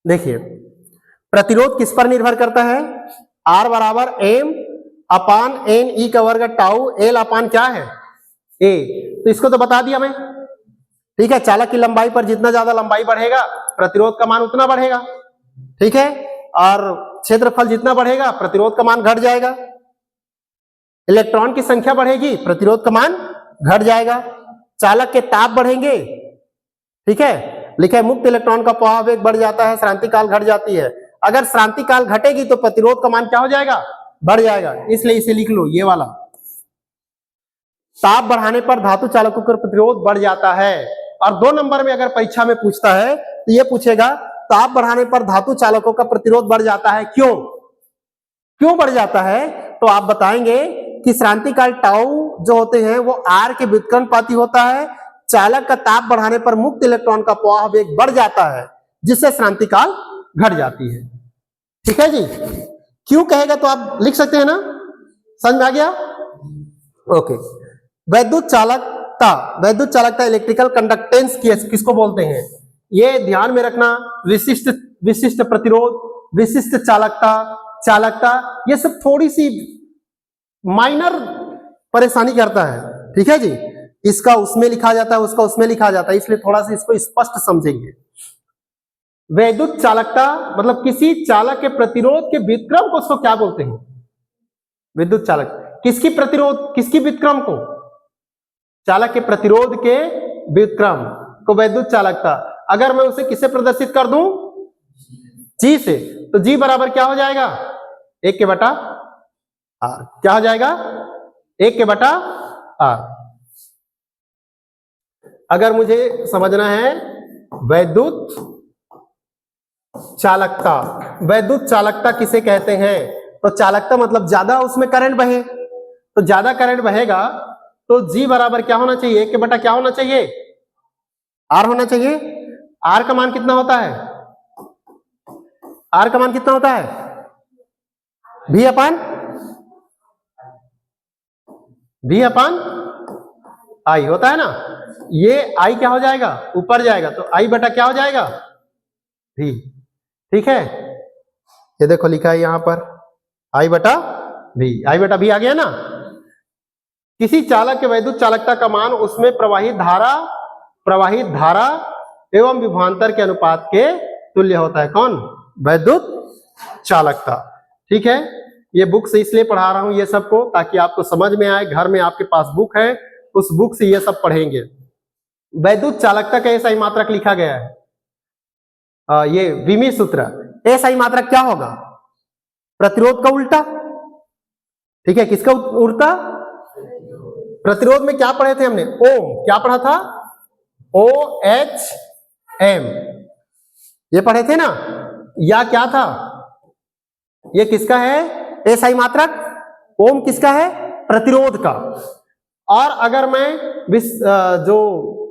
देखिए प्रतिरोध किस पर निर्भर करता है, R बराबर M अपान एन ई का वर्ग टाउ एल अपान क्या है ए। तो इसको तो बता दिया मैं, ठीक है। चालक की लंबाई पर जितना ज्यादा लंबाई बढ़ेगा प्रतिरोध का मान उतना बढ़ेगा, ठीक है। और क्षेत्रफल जितना बढ़ेगा प्रतिरोध का मान घट जाएगा। इलेक्ट्रॉन की संख्या बढ़ेगी प्रतिरोध का मान घट जाएगा। चालक के ताप बढ़ेंगे, ठीक है। लिखा है मुक्त इलेक्ट्रॉन का प्रवाह वेग बढ़ जाता है, श्रांति काल घट जाती है। अगर श्रांति काल घटेगी तो प्रतिरोध का मान क्या हो जाएगा, बढ़ जाएगा। इसलिए इसे लिख लो, ये वाला। ताप बढ़ाने पर धातु चालकों का प्रतिरोध बढ़ जाता है। और 2 नंबर में अगर परीक्षा में पूछता है तो ये पूछेगा ताप बढ़ाने पर धातु चालकों का प्रतिरोध बढ़ जाता है, क्यों बढ़ जाता है। तो आप बताएंगे कि श्रांति काल टाउ जो होते हैं वो आर के व्युत्क्रमानुपाती होता है। चालक का ताप बढ़ाने पर मुक्त इलेक्ट्रॉन का प्रवाह वेग बढ़ जाता है, जिससे श्रांति काल घट जाती है, ठीक है जी। क्यों कहेगा तो आप लिख सकते हैं ना, समझ में आ गया। ओके। वैद्युत चालकता इलेक्ट्रिकल कंडक्टेंस किसको बोलते हैं, ये ध्यान में रखना। विशिष्ट प्रतिरोध, विशिष्ट चालकता ये सब थोड़ी सी माइनर परेशानी करता है, ठीक है जी। इसका उसमें लिखा जाता है, उसका उसमें लिखा जाता है, इसलिए थोड़ा सा इसको स्पष्ट समझेंगे। वैद्युत चालकता मतलब किसी चालक के प्रतिरोध के व्युत्क्रम को उसको क्या बोलते हैं, विद्युत चालक। किसकी व्युत्क्रम को, चालक के प्रतिरोध के व्युत्क्रम को वैद्युत चालकता। अगर मैं उसे किससे प्रदर्शित कर दूं, जी से, तो जी बराबर क्या हो जाएगा, 1 के बटा आर। क्या हो जाएगा, 1 के बटा आर। अगर मुझे समझना है वैद्युत चालकता किसे कहते हैं, तो चालकता मतलब ज्यादा उसमें करंट बहे, तो ज्यादा करंट बहेगा तो जी बराबर क्या होना चाहिए, 1 के बटा क्या होना चाहिए, आर होना चाहिए। आर का मान कितना होता है, आर का मान कितना होता है, भी अपान आई होता है ना। ये आई क्या हो जाएगा, ऊपर जाएगा, तो आई बटा क्या हो जाएगा, भी, ठीक है। ये देखो लिखा है यहां पर आई बटा भी आ गया ना। किसी चालक के वैद्युत चालकता का मान उसमें प्रवाहित धारा एवं विभवांतर के अनुपात के तुल्य होता है। कौन, वैद्युत चालकता, ठीक है। ये बुक से इसलिए पढ़ा रहा हूं ये सबको, ताकि आपको समझ में आए। घर में आपके पास बुक है, उस बुक से ये सब पढ़ेंगे। वैद्युत चालकता का एसआई मात्रक लिखा गया है, ये विमी सूत्र। एसआई मात्रक क्या होगा, प्रतिरोध का उल्टा, ठीक है। किसका उल्टा, प्रतिरोध में क्या पढ़े थे हमने, ओम, क्या पढ़ा था, OHM, ये पढ़े थे ना। या क्या था, ये किसका है, एसआई मात्रक, ओम किसका है, प्रतिरोध का। और अगर मैं जो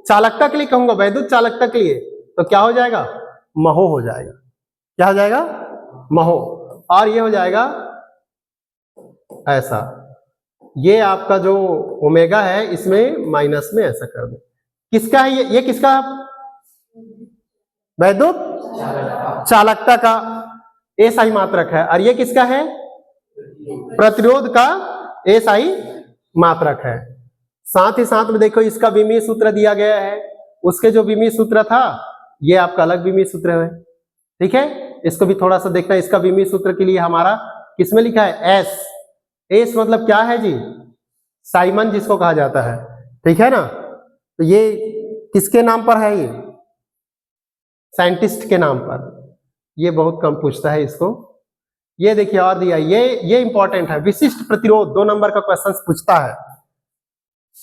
चालकता के लिए कहूंगा, वैद्युत चालकता के लिए, तो क्या हो जाएगा, महो हो जाएगा। क्या हो जाएगा, महो। और ये हो जाएगा ऐसा, ये आपका जो ओमेगा है इसमें माइनस में ऐसा कर दो। किसका है ये किसका, वैद्युत चालकता का एसआई मात्रक है। और ये किसका है, प्रतिरोध का एसआई मात्रक है। साथ ही साथ में देखो इसका विमीय सूत्र दिया गया है, उसके जो विमीय सूत्र था ये आपका अलग विमीय सूत्र है, ठीक है। इसको भी थोड़ा सा देखना। इसका विमीय सूत्र के लिए हमारा किसमें लिखा है, एस मतलब क्या है जी, साइमन जिसको कहा जाता है, ठीक है ना। तो ये किसके नाम पर है, ये साइंटिस्ट के नाम पर। ये बहुत कम पूछता है इसको। ये देखिए और दिया, ये इंपॉर्टेंट है, विशिष्ट प्रतिरोध, 2 नंबर का क्वेश्चन पूछता है।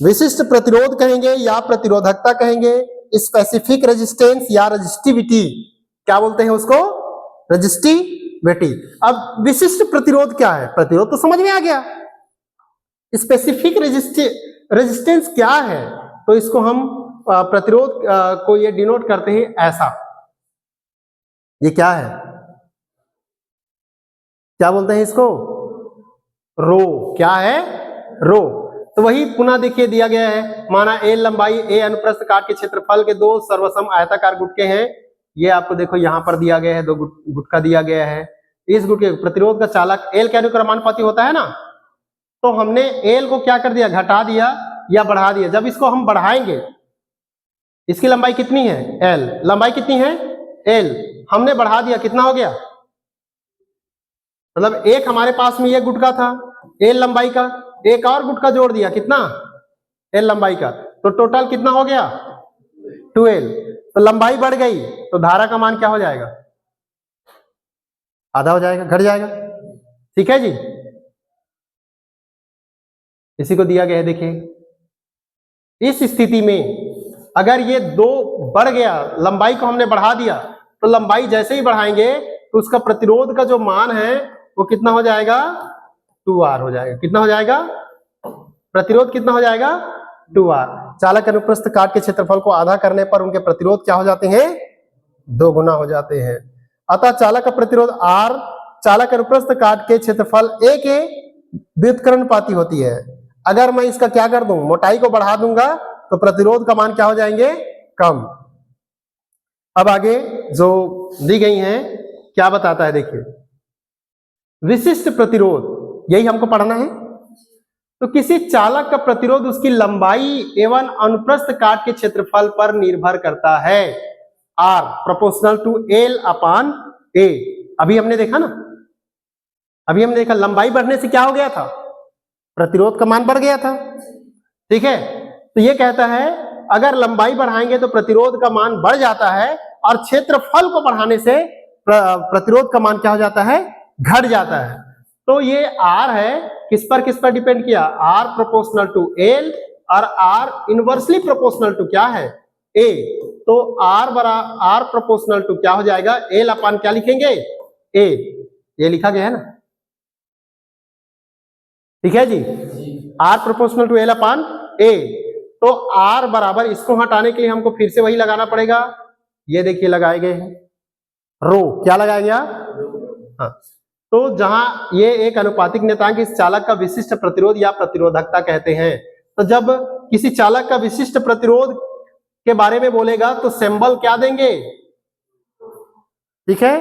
विशिष्ट प्रतिरोध कहेंगे या प्रतिरोधकता कहेंगे, स्पेसिफिक रेजिस्टेंस या रेजिस्टिविटी, क्या बोलते हैं उसको, रेजिस्टिविटी। अब विशिष्ट प्रतिरोध क्या है, प्रतिरोध तो समझ में आ गया, स्पेसिफिक रेजिस्टेंस क्या है, तो इसको हम प्रतिरोध को ये डिनोट करते हैं ऐसा। ये क्या है, क्या बोलते हैं इसको, रो। क्या है, रो। तो वही पुनः देखिए दिया गया है, माना ए लंबाई, ए अनुप्रस्थ काट के क्षेत्रफल के 2 सर्वसम आयताकार गुटके हैं। ये आपको देखो यहाँ पर दिया गया है, 2 गुटका दिया गया है। इस गुटके प्रतिरोध का चालक एल के अनुक्रमानुपाती होता है ना, तो हमने एल को क्या कर दिया, घटा दिया या बढ़ा दिया। जब इसको हम बढ़ाएंगे, इसकी लंबाई कितनी है, एल, लंबाई कितनी है, एल, हमने बढ़ा दिया, कितना हो गया, मतलब एक हमारे पास में ये गुटका था एल लंबाई का, एक और गुटका जोड़ दिया, कितना, एल लंबाई का, तो टोटल कितना हो गया, 2L। तो लंबाई बढ़ गई तो धारा का मान क्या हो जाएगा, आधा हो जाएगा, घट जाएगा। ठीक है जी, इसी को दिया गया है। देखिए इस स्थिति में अगर ये 2 बढ़ गया, लंबाई को हमने बढ़ा दिया, तो लंबाई जैसे ही बढ़ाएंगे तो उसका प्रतिरोध का जो मान है वो कितना हो जाएगा, 2R हो जाएगा। कितना हो जाएगा, प्रतिरोध कितना हो जाएगा, 2R। चालक अनुप्रस्थ काट के क्षेत्रफल को आधा करने पर उनके प्रतिरोध क्या हो जाते हैं, 2 गुना हो जाते हैं। अतः चालक का प्रतिरोध R चालक अनुप्रस्थ काट के क्षेत्रफल A के व्युत्क्रमानुपाती होती है। अगर मैं इसका क्या कर दूं, मोटाई को बढ़ा दूंगा तो प्रतिरोध का मान क्या हो जाएंगे, कम। अब आगे जो दी गई हैं क्या बताता है, देखिए विशिष्ट प्रतिरोध, यही हमको पढ़ना है। तो किसी चालक का प्रतिरोध उसकी लंबाई एवं अनुप्रस्थ काट के क्षेत्रफल पर निर्भर करता है, R proportional to L upon A। अभी हमने देखा ना, अभी हमने देखा लंबाई बढ़ने से क्या हो गया था, प्रतिरोध का मान बढ़ गया था। ठीक है, तो ये कहता है अगर लंबाई बढ़ाएंगे तो प्रतिरोध का मान बढ़ जाता है, और क्षेत्रफल को बढ़ाने से प्रतिरोध का मान क्या हो जाता है, घट जाता है। तो ये R है, किस पर डिपेंड किया, R प्रोपोर्शनल टू L, और R इनवर्सली प्रोपोर्शनल टू क्या है, A। तो R प्रोपोर्शनल टू क्या हो जाएगा, L अपान क्या लिखेंगे, A। ये लिखा गया है ना, ठीक है जी, R proportional to L upon A। तो R बराबर, इसको हटाने के लिए हमको फिर से वही लगाना पड़ेगा, ये देखिए लगाए गए हैं, रो क्या लगाया गया, हाँ। तो जहां ये एक अनुपातिक नियतांक इस चालक का विशिष्ट प्रतिरोध या प्रतिरोधकता कहते हैं। तो जब किसी चालक का विशिष्ट प्रतिरोध के बारे में बोलेगा तो सिंबल क्या देंगे, ठीक है,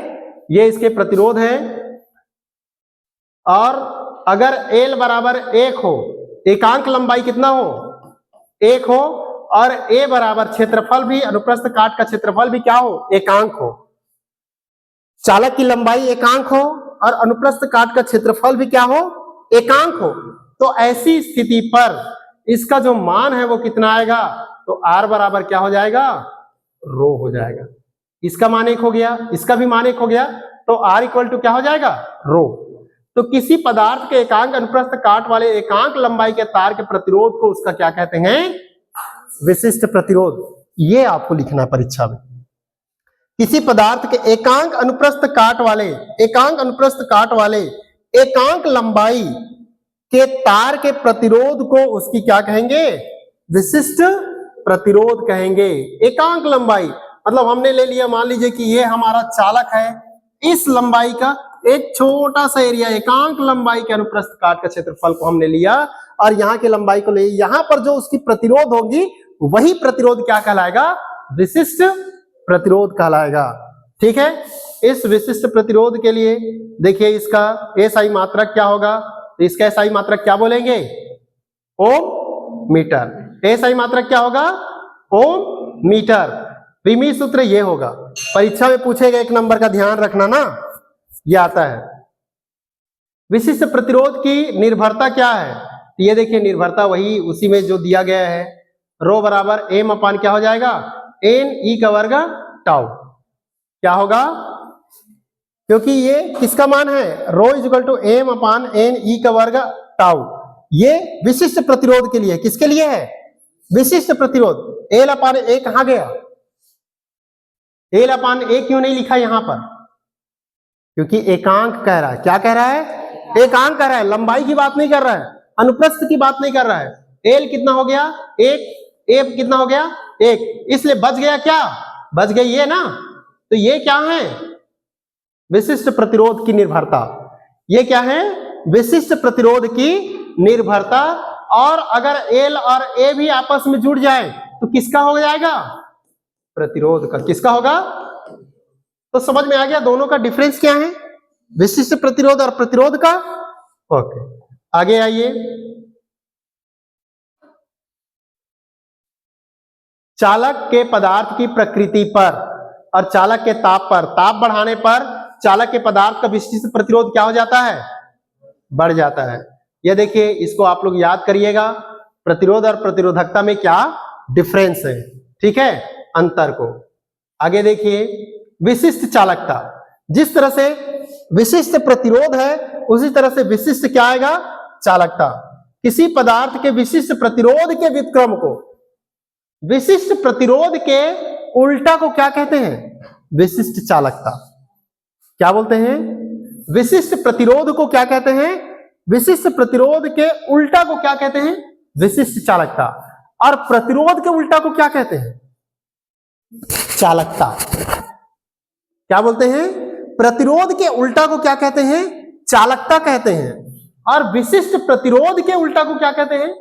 ये इसके प्रतिरोध है। और अगर L बराबर 1 हो, एकांक लंबाई कितना हो, 1 हो, और A बराबर क्षेत्रफल भी, अनुप्रस्थ काट का क्षेत्रफल भी क्या हो, एकांक हो। चालक की लंबाई एकांक हो और अनुप्रस्थ काट का क्षेत्रफल भी क्या हो, एकांक हो, तो ऐसी स्थिति पर इसका जो मान है वो कितना आएगा, तो R बराबर क्या हो जाएगा, रो हो जाएगा। इसका मान 1 हो गया, इसका भी मान 1 हो गया, तो R इक्वल टू क्या हो जाएगा, रो। तो किसी पदार्थ के एकांक अनुप्रस्थ काट वाले एकांक लंबाई के तार के प्रतिरोध को उसका क्या कहते हैं, विशिष्ट प्रतिरोध। ये आपको लिखना है परीक्षा में। किसी पदार्थ के एकांक अनुप्रस्थ काट वाले एकांक लंबाई के तार के प्रतिरोध को उसकी क्या कहेंगे, विशिष्ट प्रतिरोध कहेंगे। एकांक लंबाई मतलब हमने ले लिया, मान लीजिए कि ये हमारा चालक है, इस लंबाई का एक छोटा सा एरिया, एकांक लंबाई के अनुप्रस्थ काट का क्षेत्रफल को हमने लिया, और यहाँ की लंबाई को ले, यहाँ पर जो उसकी प्रतिरोध होगी वही प्रतिरोध क्या कहलाएगा, विशिष्ट प्रतिरोध कहलाएगा। ठीक है, इस विशिष्ट प्रतिरोध के लिए देखिए इसका एसआई मात्रक क्या होगा, तो इसका एसआई मात्रक क्या बोलेंगे, ओम मीटर। एसआई मात्रक क्या होगा, ओम मीटर। प्रीमी सूत्र ये होगा, परीक्षा में पूछेगा 1 नंबर का, ध्यान रखना ना, ये आता है। विशिष्ट प्रतिरोध की निर्भरता क्या है, तो ये देखिए निर्भरता वही उसी में जो दिया गया है, रो बराबर एम अपान क्या हो जाएगा, एन ई का वर्ग टाउ। क्या होगा, क्योंकि ये किसका मान है, rho is equal to M अपान एन ई का वर्ग टाउ। ये विशिष्ट प्रतिरोध के लिए, किसके लिए है, विशिष्ट प्रतिरोध। एल अपान ए कहां गया, एल अपान ए क्यों नहीं लिखा यहां पर, क्योंकि एकांक कह रहा है। क्या कह रहा है, एकांक कह रहा है, लंबाई की बात नहीं कर रहा है, अनुप्रस्थ की बात नहीं कर रहा है। एल कितना हो गया, 1, ए कितना हो गया, 1, इसलिए बच गया क्या, बच गई ये ना। तो ये क्या है, विशिष्ट प्रतिरोध की निर्भरता। ये क्या है, विशिष्ट प्रतिरोध की निर्भरता। और अगर एल और ए भी आपस में जुड़ जाए तो किसका हो जाएगा, प्रतिरोध का। किसका होगा, तो समझ में आ गया दोनों का डिफरेंस क्या है, विशिष्ट प्रतिरोध और प्रतिरोध का। ओके, आगे आइए। चालक के पदार्थ की प्रकृति पर और चालक के ताप पर, ताप बढ़ाने पर चालक के पदार्थ का विशिष्ट प्रतिरोध क्या हो जाता है, बढ़ जाता है। ये देखिए, इसको आप लोग याद करिएगा, प्रतिरोध और प्रतिरोधकता में क्या डिफरेंस है, ठीक है, अंतर को। आगे देखिए, विशिष्ट चालकता, जिस तरह से विशिष्ट प्रतिरोध है उसी तरह से विशिष्ट क्या आएगा, चालकता। किसी पदार्थ के विशिष्ट प्रतिरोध के व्युत्क्रम को, विशिष्ट प्रतिरोध के उल्टा को क्या कहते हैं, विशिष्ट चालकता। क्या बोलते हैं, विशिष्ट प्रतिरोध को क्या कहते हैं, विशिष्ट प्रतिरोध के उल्टा को क्या कहते हैं, विशिष्ट चालकता। और प्रतिरोध के उल्टा को क्या कहते हैं, चालकता। क्या बोलते हैं, प्रतिरोध के उल्टा को क्या कहते हैं, चालकता कहते हैं। और विशिष्ट प्रतिरोध के उल्टा को क्या कहते हैं,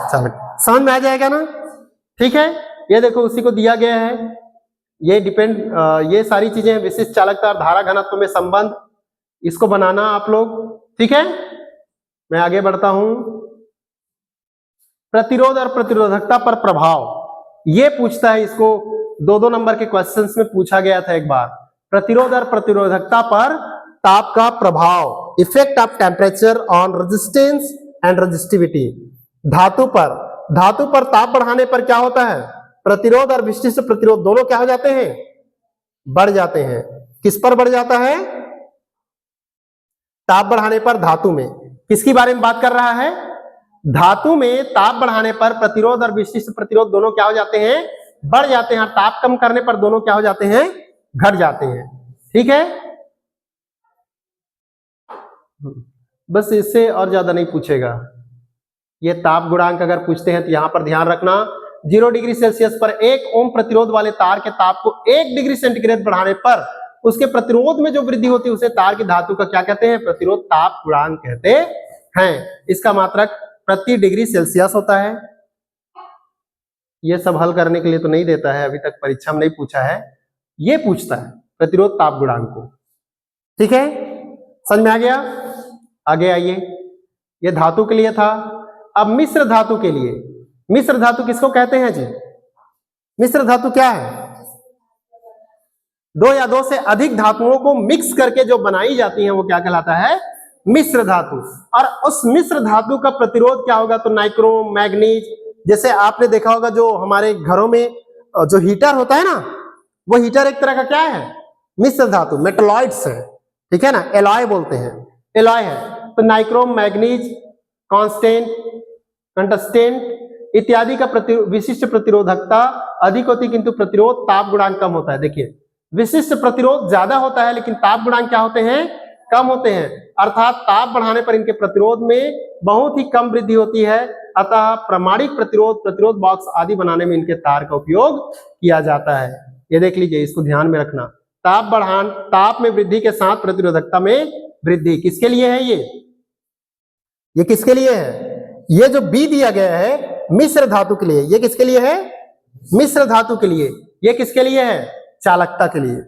चालकता। समझ में आ जाएगा ना, ठीक है। ये देखो, उसी को दिया गया है, ये डिपेंड, ये सारी चीजें विशिष्ट चालकता और धारा घनत्व में संबंध, इसको बनाना आप लोग, ठीक है। मैं आगे बढ़ता हूं। प्रतिरोध और प्रतिरोधकता पर प्रभाव, ये पूछता है, इसको 2-2 नंबर के क्वेश्चंस में पूछा गया था एक बार। प्रतिरोध और प्रतिरोधकता पर ताप का प्रभाव, effect of temperature on resistance and resistivity. धातु पर ताप बढ़ाने पर क्या होता है, प्रतिरोध और विशिष्ट प्रतिरोध दोनों क्या हो जाते हैं, बढ़ जाते हैं। किस पर बढ़ जाता है, ताप बढ़ाने पर धातु में। किसकी बारे में बात कर रहा है, धातु में ताप बढ़ाने पर प्रतिरोध और विशिष्ट प्रतिरोध दोनों क्या हो जाते हैं, बढ़ जाते हैं। और ताप कम करने पर दोनों क्या हो जाते हैं, घट जाते हैं, ठीक है। बस इससे और ज्यादा नहीं पूछेगा। ये ताप गुणांक अगर पूछते हैं तो यहां पर ध्यान रखना, 0 डिग्री सेल्सियस पर 1 ओम प्रतिरोध वाले तार के ताप को 1 डिग्री सेंटीग्रेड बढ़ाने पर उसके प्रतिरोध में जो वृद्धि होती है उसे तार की धातु का क्या कहते हैं, प्रतिरोध ताप गुणांक कहते हैं। इसका मात्रक प्रति डिग्री सेल्सियस होता है। ये सब हल करने के लिए तो नहीं देता है, अभी तक परीक्षा में नहीं पूछा है, ये पूछता है प्रतिरोध ताप गुणांक को, ठीक है। समझ में आ गया, आगे आइए। ये धातु के लिए था। अब मिश्र धातु के लिए, मिश्र धातु किसको कहते हैं जी, मिश्र धातु क्या है, 2 या 2 से अधिक धातुओं को मिक्स करके जो बनाई जाती हैं वो क्या कहलाता है, मिश्र धातु। और उस मिश्र धातु का प्रतिरोध क्या होगा, तो नाइक्रोम, मैग्नीज। जैसे आपने देखा होगा जो हमारे घरों में जो हीटर होता है ना, वो हीटर एक तरह का क्या है, मिश्र धातु, मेटलॉइड्स है, ठीक है ना, एलॉय बोलते हैं, एलॉय है। तो नाइक्रोम, मैग्नीज, कांस्टेंट, कंटस्टेंट इत्यादि का विशिष्ट प्रतिरोधकता अधिक होती है, किंतु प्रतिरोध ताप गुणांक कम होता है। देखिए, विशिष्ट प्रतिरोध ज्यादा होता है लेकिन ताप गुणांक क्या होते हैं, कम होते हैं। अर्थात ताप बढ़ाने पर इनके प्रतिरोध में बहुत ही कम वृद्धि होती है। अतः प्रमाणिक प्रतिरोध बॉक्स आदि बनाने में इनके तार का उपयोग किया जाता है। ये देख लीजिए, इसको ध्यान में रखना। ताप में वृद्धि के साथ प्रतिरोधकता में वृद्धि किसके लिए है, ये किसके लिए है, ये जो बी दिया गया है मिश्र धातु के लिए, ये किसके लिए है, मिश्र धातु के लिए। ये किसके लिए है, चालकता के लिए,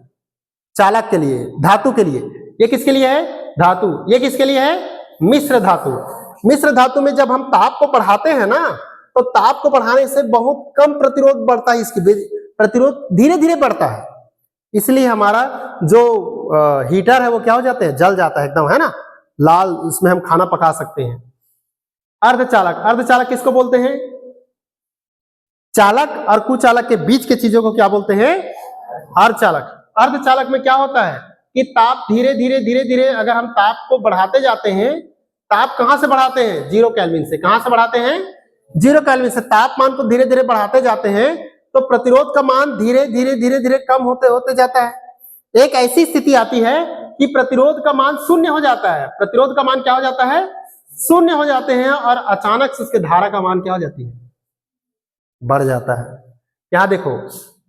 चालक के लिए, धातु के लिए। ये किसके लिए है, धातु। ये किसके लिए है, मिश्र धातु। मिश्र धातु में जब हम ताप को बढ़ाते हैं ना, तो ताप को बढ़ाने से बहुत कम प्रतिरोध बढ़ता है, इसकी प्रतिरोध धीरे धीरे बढ़ता है। इसलिए हमारा जो हीटर है वो क्या हो जाते हैं, जल जाता है एकदम, है ना, लाल, उसमें हम खाना पका सकते हैं। अर्धचालक, अर्धचालक किसको बोलते हैं, चालक और कुचालक के बीच के चीजों को क्या बोलते हैं, अर्धचालक। अर्धचालक में क्या होता है कि ताप धीरे धीरे अगर हम ताप को बढ़ाते जाते हैं, ताप कहां से बढ़ाते हैं, 0 केल्विन से। कहां से बढ़ाते हैं, 0 केल्विन से। तापमान को धीरे धीरे बढ़ाते जाते हैं तो प्रतिरोध का मान धीरे धीरे कम होते होते जाता है। एक ऐसी स्थिति आती है कि प्रतिरोध का मान 0 हो जाता है। प्रतिरोध का मान क्या हो जाता है, 0 हो जाते हैं, और अचानक से उसके धारा का मान क्या हो जाती है, बढ़ जाता है। यहां देखो,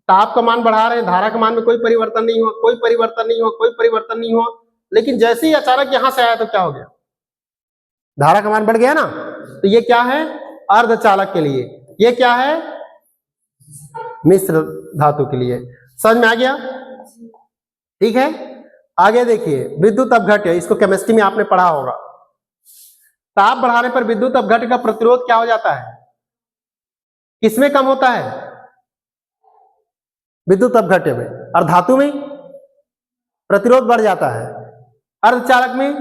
ताप का मान बढ़ा रहे हैं, धारा का मान में कोई परिवर्तन नहीं हुआ, कोई परिवर्तन नहीं हुआ, कोई परिवर्तन नहीं हुआ, लेकिन जैसे ही अचानक यहां से आया तो क्या हो गया, धारा का मान बढ़ गया ना। तो ये क्या है, अर्धचालक के लिए। ये क्या है, मिश्र धातु के लिए। समझ में आ गया। ठीक है, आगे देखिए विद्युत अपघट्य, इसको केमिस्ट्री में आपने पढ़ा होगा। ताप बढ़ाने पर विद्युत अपघट्य का प्रतिरोध क्या हो जाता है, किसमें कम होता है, विद्युत अपघट्य में। और धातु में प्रतिरोध बढ़ जाता है, अर्धचालक में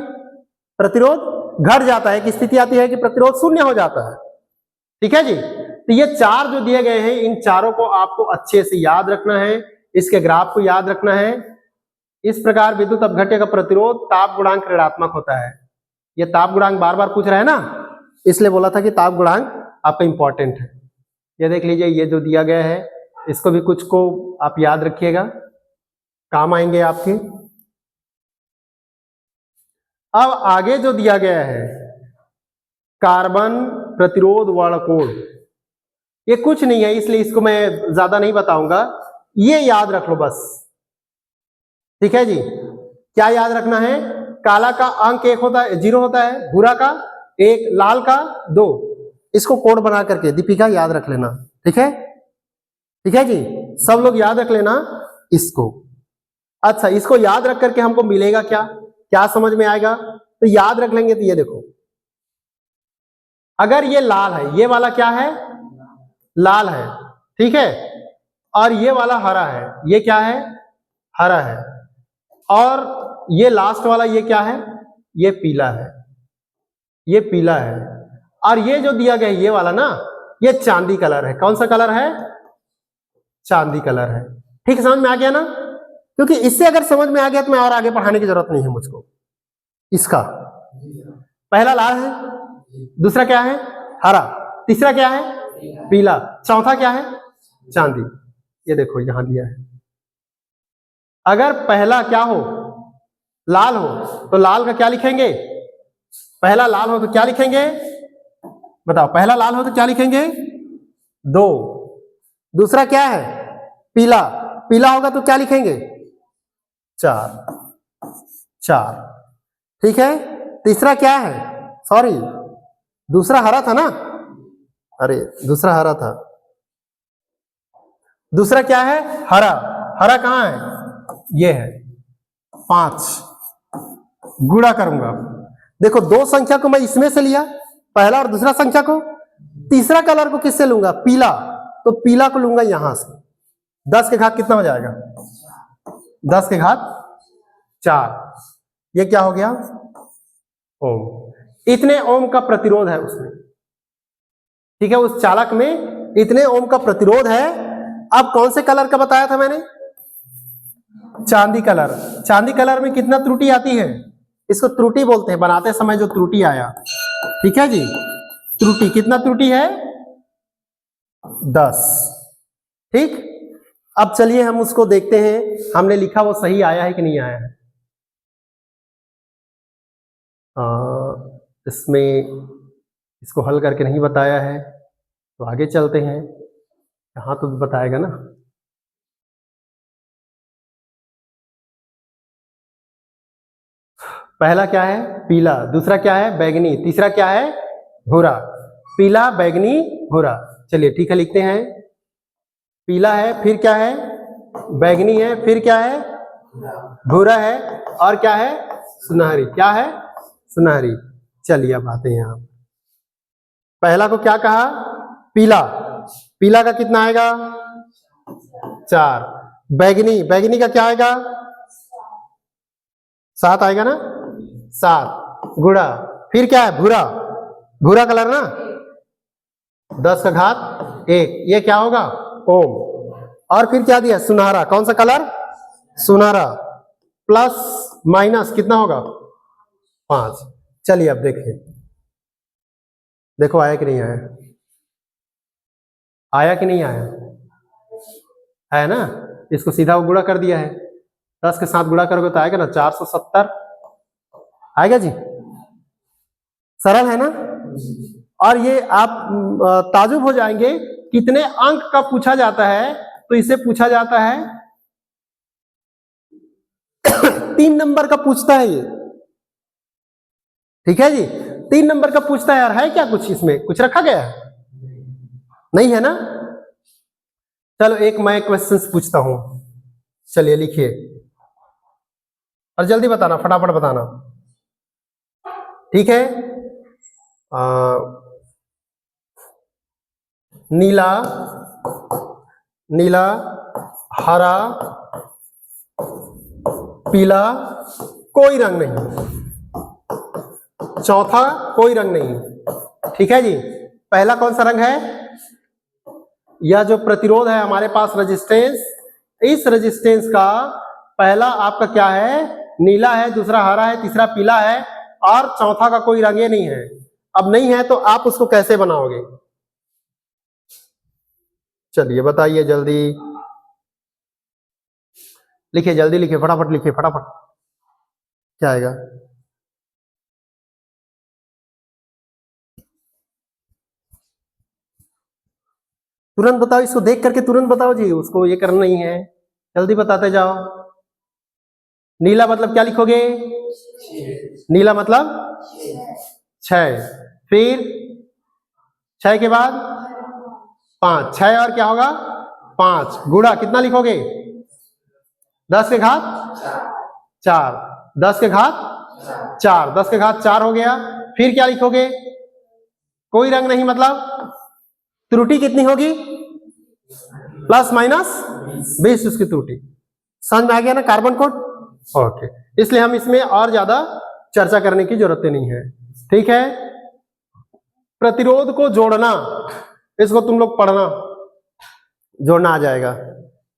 प्रतिरोध घट जाता है, एक स्थिति आती है कि प्रतिरोध शून्य हो जाता है। ठीक है जी, तो ये चार जो दिए गए हैं, इन चारों को आपको अच्छे से याद रखना है, इसके ग्राफ को याद रखना है। इस प्रकार विद्युत अपघट्य का प्रतिरोध ताप गुणांक ऋणात्मक होता है। ये ताप गुणांक बार बार पूछ रहा है ना, इसलिए बोला था कि ताप गुणांक आपका इंपॉर्टेंट है। ये देख लीजिए, ये जो दिया गया है इसको भी कुछ को आप याद रखिएगा, काम आएंगे आपके। अब आगे जो दिया गया है कार्बन प्रतिरोध वर्णकोण, ये कुछ नहीं है इसलिए इसको मैं ज्यादा नहीं बताऊंगा, ये याद रख लो बस। ठीक है जी, क्या याद रखना है, काला का अंक 1 होता है, 0 होता है, भूरा का 1, लाल का 2। इसको कोड बना करके दीपिका याद रख लेना। ठीक है, ठीक है जी, सब लोग याद रख लेना इसको। अच्छा, इसको याद रख करके हमको मिलेगा क्या, क्या समझ में आएगा, तो याद रख लेंगे। तो ये देखो, अगर ये लाल है, ये वाला क्या है, लाल है, ठीक है, और ये वाला हरा है, ये क्या है, हरा है, और ये लास्ट वाला ये क्या है, ये पीला है, ये पीला है, और ये जो दिया गया ये वाला ना, ये चांदी कलर है। कौन सा कलर है, चांदी कलर है। ठीक, समझ में आ गया ना, क्योंकि इससे अगर समझ में आ गया तो मैं और आगे पढ़ाने की जरूरत नहीं है मुझको। इसका पहला लाल है, दूसरा क्या है, हरा, तीसरा क्या है, पीला, चौथा क्या है, चांदी। ये देखो यहां दिया है। अगर पहला क्या हो, लाल हो, तो लाल का क्या लिखेंगे, पहला लाल हो तो क्या लिखेंगे, बताओ, पहला लाल हो तो क्या लिखेंगे, 2। दूसरा क्या है, पीला, पीला होगा तो क्या लिखेंगे, 4। ठीक है, तीसरा क्या है, सॉरी दूसरा हरा था ना, अरे दूसरा हरा था, दूसरा क्या है, हरा, हरा कहां है, ये है, 5। गुणा करूंगा, देखो 2 संख्या को मैं इसमें से लिया, पहला और दूसरा संख्या को, तीसरा कलर को किससे लूंगा, पीला, तो पीला को लूंगा यहां से। 10 के घात कितना हो जाएगा, 10 के घात 4। ये क्या हो गया, ओम। इतने ओम का प्रतिरोध है उसमें। ठीक है, उस चालक में इतने ओम का प्रतिरोध है। अब कौन से कलर का बताया था मैंने, चांदी कलर। चांदी कलर में कितना त्रुटि आती है, इसको त्रुटि बोलते हैं, बनाते समय जो त्रुटि आया। ठीक है जी, त्रुटि, कितना त्रुटि है, 10। ठीक, अब चलिए हम उसको देखते हैं, हमने लिखा वो सही आया है कि नहीं आया है। इसमें इसको हल करके नहीं बताया है, तो आगे चलते हैं, यहाँ तो बताएगा ना। पहला क्या है, पीला, दूसरा क्या है, बैगनी, तीसरा क्या है, भूरा। पीला, बैगनी, भूरा। चलिए ठीक है, लिखते हैं, पीला है, फिर क्या है, बैगनी है, फिर क्या है, भूरा है, और क्या है, सुनहरी। क्या है, सुनहरी। चलिए अब आते हैं यहाँ, पहला को क्या कहा, पीला, पीला का कितना आएगा, 4। बैगनी, बैगनी का क्या आएगा, 7 आएगा ना, 7 गुणा, फिर क्या है, भूरा, भूरा कलर ना, 10 का घात 1, ये क्या होगा, ओम। और फिर क्या दिया, सुनहरा, कौन सा कलर, सुनहरा, प्लस माइनस कितना होगा, 5। चलिए अब देखिए, देखो आया कि नहीं आया, आया कि नहीं आया, है ना। इसको सीधा गुणा कर दिया है, 10 के साथ गुणा करोगे तो आएगा ना 470, आएगा जी, सरल है ना। और ये आप ताजुब हो जाएंगे, कितने अंक का पूछा जाता है, तो इसे पूछा जाता है 3 नंबर का पूछता है ये। ठीक है जी, 3 नंबर का पूछता है यार, है क्या कुछ इसमें, कुछ रखा गया है, नहीं है ना। चलो एक मैं क्वेश्चन पूछता हूं, चलिए लिखिए, और जल्दी बताना, फटाफट बताना, ठीक है। नीला, नीला, हरा, पीला, कोई रंग नहीं, चौथा कोई रंग नहीं, ठीक है जी। पहला कौन सा रंग है? यह जो प्रतिरोध है हमारे पास रेजिस्टेंस, इस रेजिस्टेंस का पहला आपका क्या है? नीला है, दूसरा हरा है, तीसरा पीला है और चौथा का कोई रंग नहीं है। अब नहीं है तो आप उसको कैसे बनाओगे? चलिए बताइए जल्दी, लिखिए, जल्दी लिखिए, फटाफट लिखिए, फटाफट। क्या आएगा? तुरंत बताओ, इसको देख करके तुरंत बताओ जी, उसको ये करना नहीं है, जल्दी बताते जाओ। नीला मतलब क्या लिखोगे? नीला मतलब 6, फिर 6 के बाद 5, 6 और क्या होगा? 5 गुणा कितना लिखोगे? 10 के घात 4, 10 के घात 4, 10 के घात 4 हो गया। फिर क्या लिखोगे? कोई रंग नहीं मतलब त्रुटि कितनी होगी? प्लस माइनस 20 उसकी त्रुटि। समझ में आ गया ना कार्बन कोड? ओके, इसलिए हम इसमें और ज्यादा चर्चा करने की जरूरत नहीं है, ठीक है। प्रतिरोध को जोड़ना, इसको तुम लोग पढ़ना, जोड़ना आ जाएगा,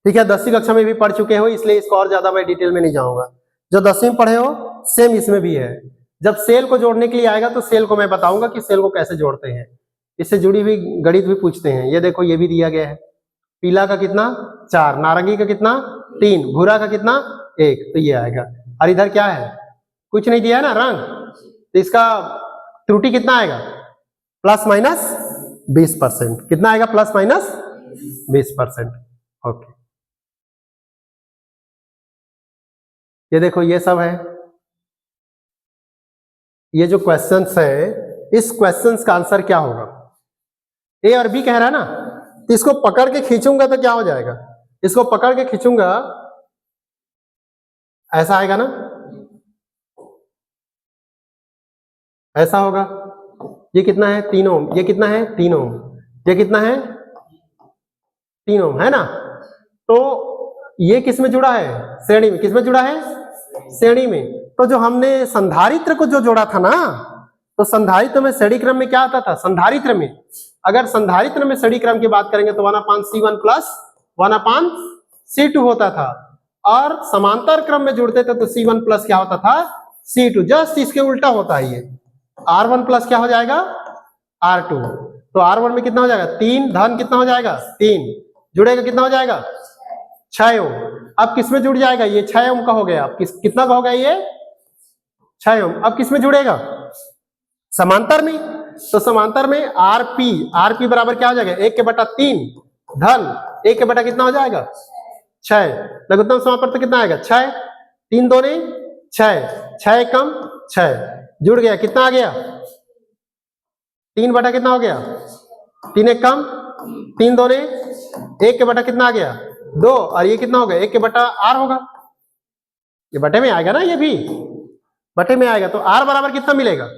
ठीक है। 10वीं कक्षा में भी पढ़ चुके हो, इसलिए इसको और ज्यादा मैं डिटेल में नहीं जाऊंगा। जो 10वीं में पढ़े हो सेम इसमें भी है। जब सेल को जोड़ने के लिए आएगा तो सेल को मैं बताऊंगा कि सेल को कैसे जोड़ते हैं, इससे जुड़ी हुई गणित भी पूछते हैं। ये देखो, ये भी दिया गया है, पीला का कितना 4, नारंगी का कितना 3, भूरा का कितना 1, तो ये आएगा। और इधर क्या है? कुछ नहीं दिया है ना रंग, तो इसका त्रुटि कितना आएगा? Plus minus 20%। कितना आएगा? Plus minus 20%। ओके, ये देखो, ये सब है, ये जो क्वेश्चंस है, इस क्वेश्चंस का आंसर क्या होगा? ए और बी कह रहा है ना, तो इसको पकड़ के खींचूंगा तो क्या हो जाएगा? इसको पकड़ के खींचूंगा, ऐसा आएगा ना, ऐसा होगा। ये कितना है? 3 ओम। ये कितना है? 3 ओम। ये कितना है? 3 ओम, है ना। तो ये किस में जुड़ा है? श्रेणी में। किस में जुड़ा है? श्रेणी में। तो जो हमने संधारित्र को जो जोड़ा था ना, तो संधारित्र में श्रेणी क्रम में क्या आता था? संधारित्र में, अगर संधारित्र में श्रेणी क्रम की बात करेंगे तो 1/C1 प्लस 1/C2 होता था, और समांतर क्रम में जुड़ते थे तो C1 प्लस क्या होता था? C2। जस्ट इसके उल्टा होता है ये। R1 प्लस क्या हो जाएगा? R2। तो R1 में कितना हो जाएगा? 3 धन कितना हो जाएगा? 3 जुड़ेगा, कितना हो जाएगा? 6 ओम। अब किस में जुड़ जाएगा? ये 6 ओम का हो गया। अब कितना का हो गया? ये 6 ओम। अब किस में जुड़ेगा? समांतर में। तो समांतर में आरपी बराबर क्या हो जाएगा? 1/3 धन 1/, कितना हो जाएगा? 6। लघुत्तम समापवर्त कितना आएगा? 6, 3 2 6, 6 कम 6 जुड़ गया, कितना आ गया? 3/, कितना हो गया? 3 1 कम 3 2 1/, कितना आ गया? 2, और ये कितना हो गया? 1/r होगा। ये बटे में आएगा ना, ये भी बटे में आएगा। तो r बराबर कितना मिलेगा?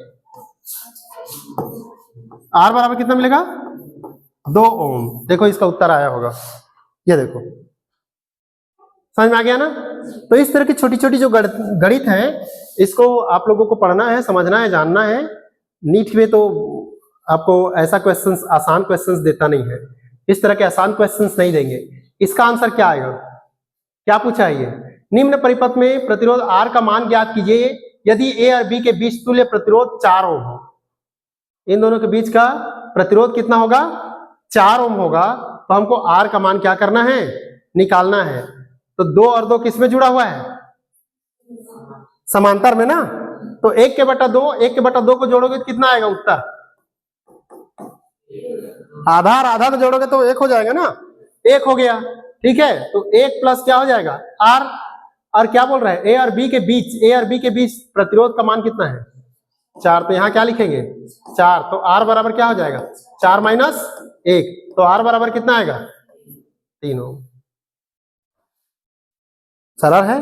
R बराबर कितना मिलेगा? 2 ओम। देखो इसका उत्तर आया होगा, ये देखो, समझ में आ गया ना। तो इस तरह की छोटी छोटी जो गणित है, इसको आप लोगों को पढ़ना है, समझना है, जानना है। नीट में तो आपको ऐसा क्वेश्चंस, आसान क्वेश्चंस देता नहीं है, इस तरह के आसान क्वेश्चंस नहीं देंगे। इसका आंसर क्या आएगा? क्या पूछा है ये? निम्न परिपथ में प्रतिरोध R का मान ज्ञात कीजिए यदि A और B के बीच तुल्य प्रतिरोध 4 ओम हो। इन दोनों के बीच का प्रतिरोध कितना होगा? 4 ओम होगा। तो हमको R का मान क्या करना है? निकालना है। तो 2 और 2 किस में जुड़ा हुआ है? समांतर में ना। तो 1/2, 1/2 को जोड़ोगे तो कितना आएगा उत्तर? आधा और आधा को जोड़ोगे तो 1 हो जाएगा ना, 1 हो गया, ठीक है। तो 1 प्लस क्या हो जाएगा? R। और क्या बोल रहा है? A और B के बीच प्रतिरोध का मान कितना है? 4। तो यहां क्या लिखेंगे? 4। तो R बराबर क्या हो जाएगा? 4 माइनस 1। तो R बराबर कितना आएगा? 3 ओम। सरल है।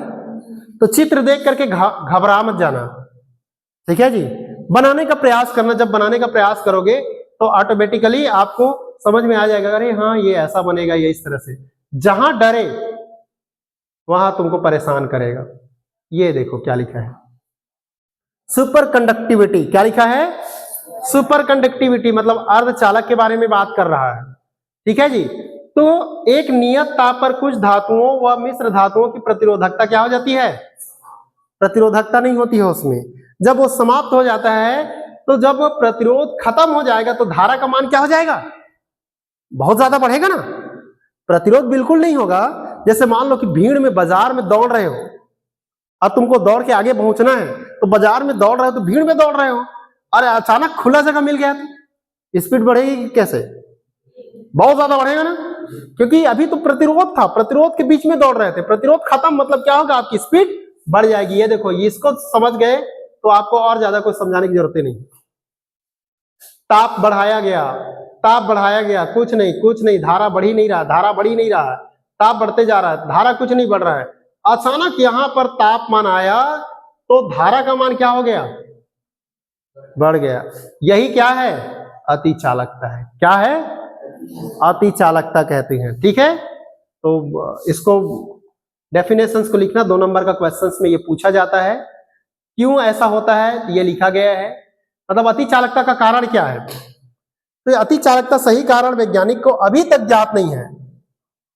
तो चित्र देख करके घबरा मत जाना, ठीक है जी। बनाने का प्रयास करना, जब बनाने का प्रयास करोगे तो ऑटोमेटिकली आपको समझ में आ जाएगा, अरे हाँ ये ऐसा बनेगा, ये इस तरह से। जहां डरे वहां तुमको परेशान करेगा। ये देखो क्या लिखा है, सुपर कंडक्टिविटी। क्या लिखा है? सुपर कंडक्टिविटी, मतलब अर्धचालक के बारे में बात कर रहा है, ठीक है जी। तो एक नियत ताप पर कुछ धातुओं व मिश्र धातुओं की प्रतिरोधकता क्या हो जाती है? प्रतिरोधकता नहीं होती है उसमें। जब वो समाप्त हो जाता है, तो जब प्रतिरोध खत्म हो जाएगा तो धारा का मान क्या हो जाएगा? बहुत ज्यादा बढ़ेगा ना। प्रतिरोध बिल्कुल नहीं होगा। जैसे मान लो कि भीड़ में बाजार में दौड़ रहे हो, अब तुमको दौड़ के आगे पहुंचना है, तो बाजार में दौड़ रहे हो तो भीड़ में दौड़ रहे हो, और अचानक खुला जगह मिल गया तो स्पीड बढ़ेगी कि कैसे? बहुत ज्यादा बढ़ेगा ना, क्योंकि अभी तो प्रतिरोध था, प्रतिरोध के बीच में दौड़ रहे थे। प्रतिरोध खत्म मतलब क्या होगा? आपकी स्पीड बढ़ जाएगी। ये देखो, इसको समझ गए तो आपको और ज्यादा कुछ समझाने की जरूरत नहीं। ताप बढ़ाया गया, ताप बढ़ाया गया, कुछ नहीं, धारा बढ़ ही नहीं रहा, धारा बढ़ ही नहीं रहा है, ताप बढ़ते जा रहा है, धारा कुछ नहीं बढ़ रहा है। अचानक यहां पर तापमान आया तो धारा का मान क्या हो गया? बढ़ गया। यही क्या है? अति चालकता है। क्या है? अति चालकता कहते हैं, ठीक है। तो इसको डेफिनेशंस को लिखना, 2 नंबर का क्वेश्चंस में ये पूछा जाता है। क्यों ऐसा होता है ये लिखा गया है, मतलब अति चालकता का कारण क्या है। तो अति चालकता सही कारण वैज्ञानिक को अभी तक ज्ञात नहीं है,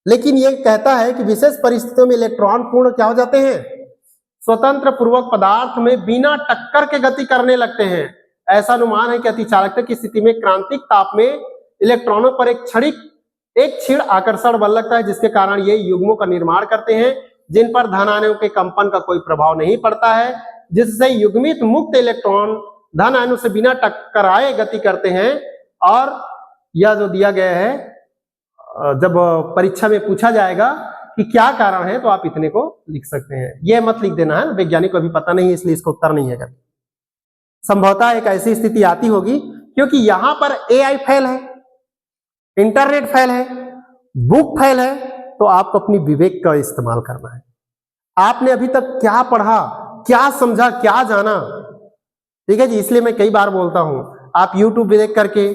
लेकिन ये कहता है कि विशेष परिस्थितियों में इलेक्ट्रॉन पूर्ण क्या हो जाते हैं? स्वतंत्र पूर्वक पदार्थ में बिना टक्कर के गति करने लगते हैं। ऐसा अनुमान है कि अति चालकता की स्थिति में क्रांतिक ताप में इलेक्ट्रॉनों पर एक क्षीण आकर्षण बल लगता है, जिसके कारण ये युग्मों का निर्माण करते हैं जिन पर धन आयनों के कंपन का कोई प्रभाव नहीं पड़ता है, जिससे युग्मित मुक्त इलेक्ट्रॉन धन आयनों से बिना टकराए गति करते हैं। और यह जो दिया गया है, जब परीक्षा में पूछा जाएगा कि क्या कारण है, तो आप इतने को लिख सकते हैं। यह मत लिख देना है, वैज्ञानिक को अभी पता नहीं है इसलिए इसका उत्तर नहीं है। संभवतः एक ऐसी स्थिति आती होगी क्योंकि यहां पर AI फेल है, इंटरनेट फेल है, बुक फेल है, तो आपको अपनी विवेक का इस्तेमाल करना है। आपने अभी तक क्या पढ़ा, क्या समझा, क्या जाना, ठीक है जी। इसलिए मैं कई बार बोलता हूं, आप YouTube देख करके,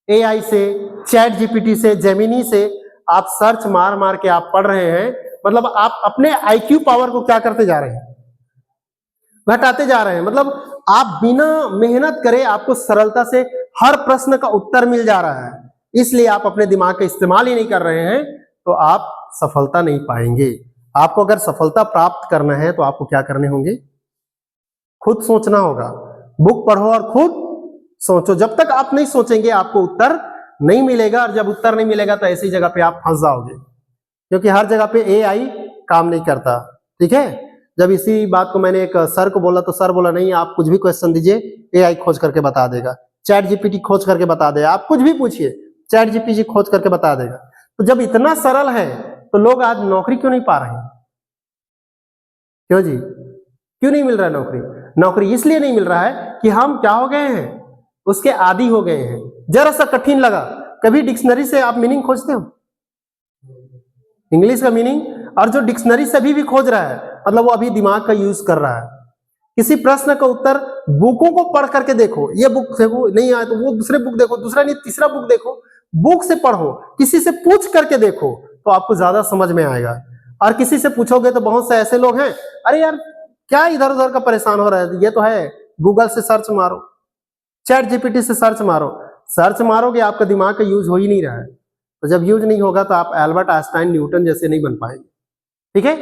AI से, चैट जीपीटी से, जेमिनी से आप सर्च मार मार के आप पढ़ रहे हैं, मतलब आप अपने IQ पावर को क्या करते जा रहे हैं? घटाते जा रहे हैं। मतलब आप बिना मेहनत करे आपको सरलता से हर प्रश्न का उत्तर मिल जा रहा है, इसलिए आप अपने दिमाग का इस्तेमाल ही नहीं कर रहे हैं, तो आप सफलता नहीं पाएंगे। आपको अगर सफलता प्राप्त करना है तो आपको क्या करने होंगे? खुद सोचना होगा। बुक पढ़ो और खुद सोचो। जब तक आप नहीं सोचेंगे आपको उत्तर नहीं मिलेगा, और जब उत्तर नहीं मिलेगा तो ऐसी जगह पे आप फंस जाओगे, क्योंकि हर जगह पे AI काम नहीं करता, ठीक है। जब इसी बात को मैंने एक सर को बोला तो सर बोला नहीं, आप कुछ भी क्वेश्चन दीजिए, AI खोज करके बता देगा, चैट जीपीटी खोज करके बता देगा, आप कुछ भी पूछिए, चैट जीपीटी खोज करके बता देगा। तो जब इतना सरल है तो लोग आज नौकरी क्यों नहीं पा रहे हैं? क्यों जी? क्यों नहीं मिल रहा है नौकरी? नौकरी इसलिए नहीं मिल रहा है कि हम क्या हो गए हैं? उसके आदी हो गए हैं। जरा सा कठिन लगा, कभी डिक्शनरी से आप मीनिंग खोजते हो इंग्लिश का मीनिंग, और जो डिक्शनरी से भी खोज रहा है, मतलब वो अभी दिमाग का यूज कर रहा है। किसी प्रश्न का उत्तर बुकों को पढ़ करके देखो, ये बुक देखो, नहीं आया तो वो दूसरे बुक देखो, दूसरा नहीं तीसरा बुक देखो, बुक से पढ़ो, किसी से पूछ करके देखो तो आपको ज्यादा समझ में आएगा। और किसी से पूछोगे तो बहुत से ऐसे लोग हैं, अरे यार क्या इधर उधर का परेशान हो रहा है, ये तो है, गूगल से सर्च मारो, चैट जीपीटी से सर्च मारो। सर्च मारोगे आपका दिमाग का यूज हो ही नहीं रहा है, तो जब यूज नहीं होगा तो आप एल्बर्ट आइंस्टाइन, न्यूटन जैसे नहीं बन पाएंगे, ठीक है।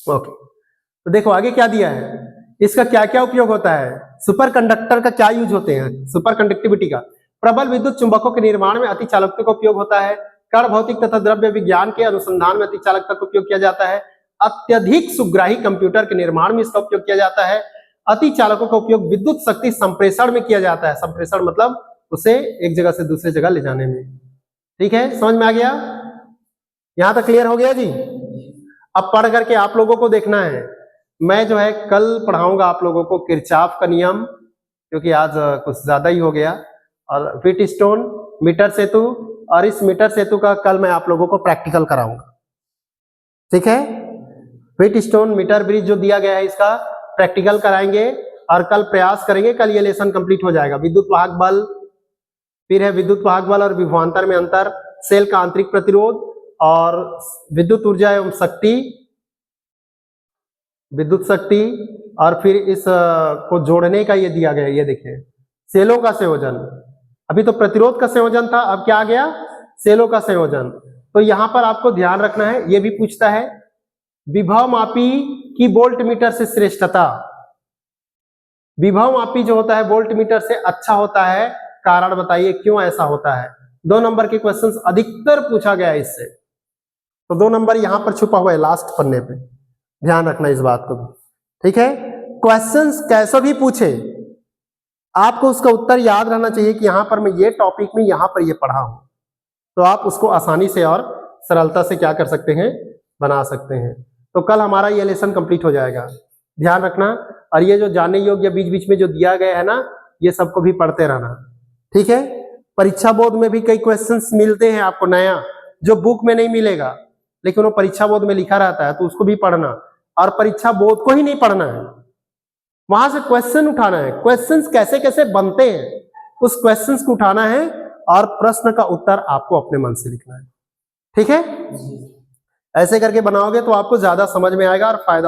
ओके, तो देखो आगे क्या दिया है, इसका क्या क्या उपयोग होता है, सुपर कंडक्टर का क्या यूज होते हैं, सुपर कंडक्टिविटी का। प्रबल विद्युत चुंबकों के निर्माण में अति चालकता का उपयोग होता है। कण भौतिक तथा द्रव्य विज्ञान के अनुसंधान में अति चालकता का उपयोग किया जाता है। अत्यधिक सुग्राही कंप्यूटर के निर्माण में इसका उपयोग किया जाता है। अति चालकों का उपयोग विद्युत शक्ति संप्रेषण में किया जाता है। संप्रेषण मतलब उसे एक जगह से दूसरी जगह ले जाने में, ठीक है। समझ में आ गया? यहां तक क्लियर हो गया जी? अब पढ़ करके आप लोगों को देखना है, मैं जो है कल पढ़ाऊंगा आप लोगों को किरचॉफ का नियम, क्योंकि आज कुछ ज्यादा ही हो गया, और व्हीटस्टोन मीटर सेतु, और इस मीटर सेतु का कल मैं आप लोगों को प्रैक्टिकल कराऊंगा, ठीक है। व्हीट स्टोन मीटर ब्रिज जो दिया गया है इसका प्रैक्टिकल कराएंगे और कल प्रयास करेंगे, कल ये लेसन कंप्लीट हो जाएगा। विद्युत वाहक बल, फिर है विद्युत वाहक बल और विभवांतर में अंतर, सेल का आंतरिक प्रतिरोध और विद्युत ऊर्जा एवं शक्ति, विद्युत शक्ति, और फिर इस को जोड़ने का ये दिया गया, ये देखिए सेलों का संयोजन। अभी तो प्रतिरोध का संयोजन था, अब क्या आ गया, सेलों का संयोजन। तो यहां पर आपको ध्यान रखना है, ये भी पूछता है विभव मापी की वोल्ट मीटर से श्रेष्ठता। विभव मापी जो होता है वोल्ट मीटर से अच्छा होता है, कारण बताइए क्यों ऐसा होता है। 2 नंबर के क्वेश्चंस अधिकतर पूछा गया है इससे, तो 2 नंबर यहां पर छुपा हुआ है लास्ट पन्ने पे, ध्यान रखना इस बात को भी, ठीक है। क्वेश्चंस कैसे भी पूछे आपको उसका उत्तर याद रहना चाहिए कि यहां पर मैं ये टॉपिक में यहां पर ये पढ़ा हूं, तो आप उसको आसानी से और सरलता से क्या कर सकते हैं, बना सकते हैं। तो कल हमारा ये लेसन कंप्लीट हो जाएगा, ध्यान रखना। और ये जो जानने योग्य बीच बीच में जो दिया गया है ना, ये सबको भी पढ़ते रहना, ठीक है। परीक्षा बोर्ड में भी कई क्वेश्चंस मिलते हैं आपको नया, जो बुक में नहीं मिलेगा, लेकिन वो परीक्षा बोर्ड में लिखा रहता है, तो उसको भी पढ़ना। और परीक्षा बोर्ड को ही नहीं पढ़ना है, वहां से क्वेश्चन उठाना है, क्वेश्चंस कैसे कैसे बनते हैं उस क्वेश्चंस को उठाना है और प्रश्न का उत्तर आपको अपने मन से लिखना है, ठीक है। ऐसे करके बनाओगे तो आपको ज्यादा समझ में आएगा और फायदा